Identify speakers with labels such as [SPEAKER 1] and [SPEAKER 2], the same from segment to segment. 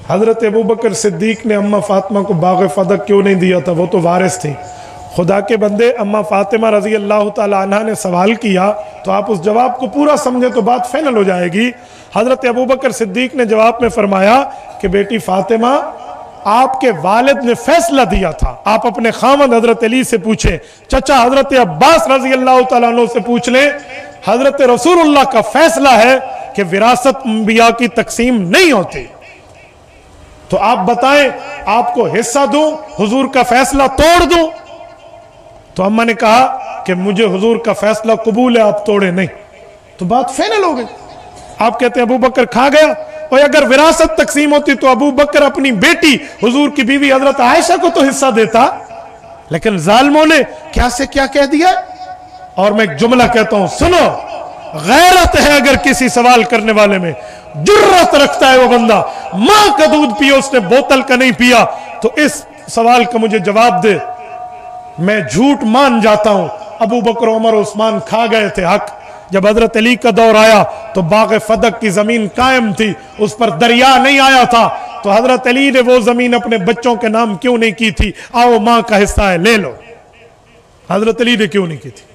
[SPEAKER 1] حضرت ابو بکر صدیق نے اماں فاطمہ کو باغ فدق کیوں نہیں دیا تھا؟ وہ تو وارث تھی. خدا کے بندے، اماں فاطمہ رضی اللہ تعالی عنہ نے سوال کیا تو آپ اس جواب کو پورا سمجھے تو بات فائنل ہو جائے گی. حضرت ابو بکر صدیق نے جواب میں فرمایا کہ بیٹی فاطمہ، آپ کے والد نے فیصلہ دیا تھا، آپ اپنے خاوند حضرت علی سے پوچھیں، چچا حضرت عباس رضی اللہ تعالیٰ عنہ سے پوچھ لیں. حضرت رسول اللہ کا فیصلہ ہے کہ وراثت انبیاء کی تقسیم نہیں ہوتی. تو آپ بتائیں، آپ کو حصہ دوں، حضور کا فیصلہ توڑ دوں؟ تو اماں نے کہا کہ مجھے حضور کا فیصلہ قبول ہے، آپ توڑے نہیں. تو بات فائنل ہو گئی. آپ کہتے ہیں ابو بکر کھا گیا. اور اگر وراثت تقسیم ہوتی تو ابو بکر اپنی بیٹی حضور کی بیوی حضرت عائشہ کو تو حصہ دیتا. لیکن ظالموں نے کیا سے کیا کہہ دیا. اور میں ایک جملہ کہتا ہوں، سنو، غیرت ہے اگر کسی سوال کرنے والے میں، جرت رکھتا ہے وہ بندہ، ماں کا دودھ پیا اس نے بوتل کا نہیں پیا، تو اس سوال کا مجھے جواب دے. میں جھوٹ مان جاتا ہوں. ابو بکر عمر عثمان کھا گئے تھے حق. جب حضرت علی کا دور آیا تو باغ فدق کی زمین قائم تھی، اس پر دریا نہیں آیا تھا. تو حضرت علی نے وہ زمین اپنے بچوں کے نام کیوں نہیں کی تھی؟ آؤ ماں کا حصہ ہے لے لو. حضرت علی نے کیوں نہیں کی تھی؟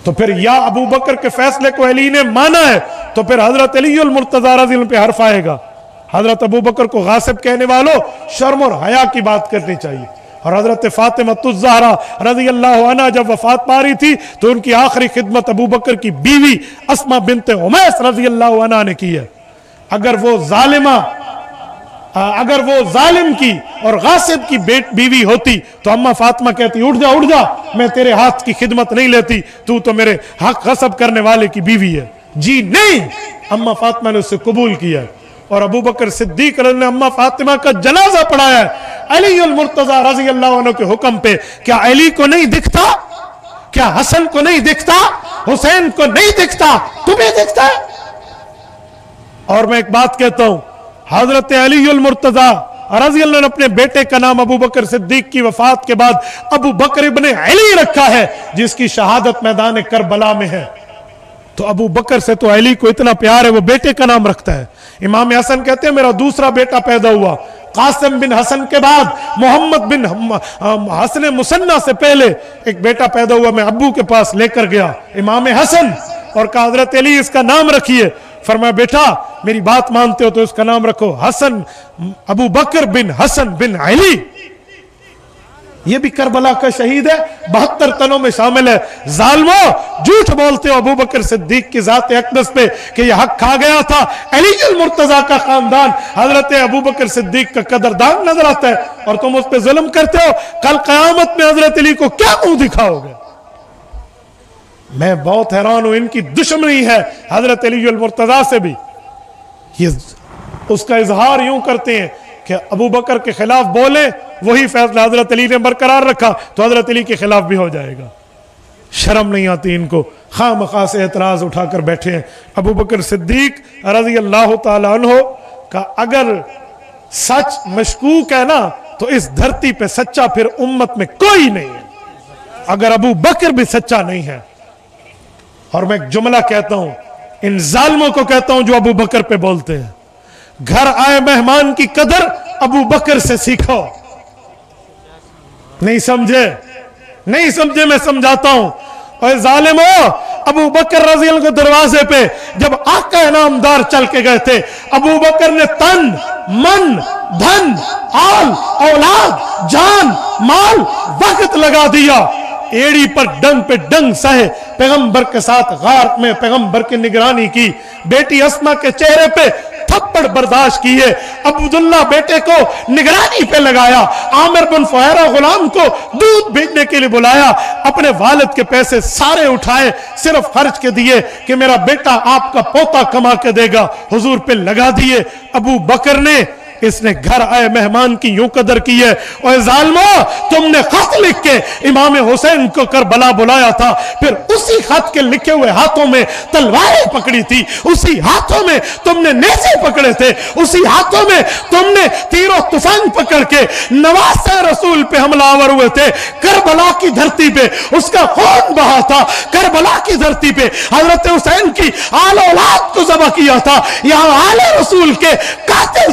[SPEAKER 1] تو پھر یا ابو بکر کے فیصلے کو علی نے مانا ہے تو پھر حضرت علی المرتضی رضی اللہ پہ حرف آئے گا. حضرت ابو بکر کو غاصب کہنے والوں، شرم اور حیا کی بات کرنی چاہیے. اور حضرت فاطمہ الزہرا رضی اللہ عنہ جب وفات پا رہی تھی تو ان کی آخری خدمت ابو بکر کی بیوی اسماء بنت امیس رضی اللہ عنہ نے کی ہے. اگر وہ ظالم کی اور غاصب کی بیوی ہوتی تو اماں فاطمہ کہتی اٹھ جا، میں تیرے ہاتھ کی خدمت نہیں لیتی، تو میرے حق غصب کرنے والے کی بیوی ہے. جی نہیں، اماں فاطمہ نے اسے قبول کیا ہے. اور ابو بکر صدیق نے اماں فاطمہ کا جنازہ پڑھایا ہے علی المرتضی رضی اللہ عنہ کے حکم پہ. کیا علی کو نہیں دکھتا؟ کیا حسن کو نہیں دکھتا؟ حسین کو نہیں دکھتا؟ تمہیں دکھتا ہے؟ اور میں ایک بات کہتا ہوں، حضرت علی المرتضی رضی اللہ عنہ اپنے بیٹے کا نام ابو بکر صدیق کی وفات کے بعد ابو بکر ابن علی رکھا ہے، جس کی شہادت میدان کربلا میں ہے. تو ابو بکر سے تو علی کو اتنا پیار ہے وہ بیٹے کا نام رکھتا ہے. امام حسن کہتے ہیں میرا دوسرا بیٹا پیدا ہوا، قاسم بن حسن کے بعد محمد بن حسن مسنہ سے پہلے ایک بیٹا پیدا ہوا، میں ابو کے پاس لے کر گیا امام حسن اور کہا حضرت علی اس کا نام رکھیے. فرمایا بیٹا میری بات مانتے ہو تو اس کا نام رکھو حسن، ابو بکر بن حسن بن علی. یہ بھی کربلا کا شہید ہے، 72 تنوں میں شامل ہے. ظالمو، جھوٹ بولتے ہو ابو بکر صدیق کی ذات اقدس پہ کہ یہ حق کھا گیا تھا. علی المرتضی کا خاندان حضرت ابو بکر صدیق کا قدردان نظر آتا ہے اور تم اس پہ ظلم کرتے ہو. کل قیامت میں حضرت علی کو کیا منہ دکھاؤ گے؟ میں بہت حیران ہوں، ان کی دشمنی ہے حضرت علی المرتضی سے بھی. یہ اس کا اظہار یوں کرتے ہیں کہ ابو بکر کے خلاف بولے، وہی فیصلہ حضرت علی نے برقرار رکھا تو حضرت علی کے خلاف بھی ہو جائے گا. شرم نہیں آتی ان کو، خواہ مخواہ سے اعتراض اٹھا کر بیٹھے ہیں. ابو بکر صدیق رضی اللہ تعالی عنہ کا اگر سچ مشکوک ہے نا تو اس دھرتی پہ سچا پھر امت میں کوئی نہیں ہے، اگر ابو بکر بھی سچا نہیں ہے. اور میں ایک جملہ کہتا ہوں، ان ظالموں کو کہتا ہوں جو ابو بکر پہ بولتے ہیں، گھر آئے مہمان کی قدر ابو بکر سے سیکھو. نہیں سمجھے میں سمجھاتا ہوں. اور ظالموں، ابو بکر رضی اللہ عنہ کے دروازے پہ جب آقا انعامدار چل کے گئے تھے، ابو بکر نے تن، من، دھن، آل، اولاد، جان، مال، وقت لگا دیا. ایڑی پر ڈنگ پہ ڈنگ سہے، پیغمبر کے ساتھ غار میں پیغمبر کی نگرانی کی. بیٹی اسماء کے چہرے پہ تھپڑ برداشت کیے. عبداللہ بیٹے کو نگرانی پہ لگایا. عامر بن فہیرہ غلام کو دودھ بھیجنے کے لیے بلایا. اپنے والد کے پیسے سارے اٹھائے، صرف خرچ کے دیے کہ میرا بیٹا آپ کا پوتا کما کے دے گا، حضور پہ لگا دیے. ابو بکر نے اس نے گھر آئے مہمان کی یوں قدر کی ہے. اور ظالمو، تم نے خط لکھ کے امام حسین کو کربلا بلایا تھا، پھر اسی خط کے لکھے ہوئے ہاتھوں میں تلواریں پکڑی تھی، اسی ہاتھوں میں تم نے نیزے پکڑے تھے، اسی ہاتھوں میں تم نے تیر و تفنگ پکڑ کے نواسہ رسول پہ حملہ آور ہوئے تھے. کربلا کی دھرتی پہ اس کا خون بہا تھا. کربلا کی دھرتی پہ حضرت حسین کی آل اولاد کو ذبح کیا تھا. یہاں آل رسول کے قاتل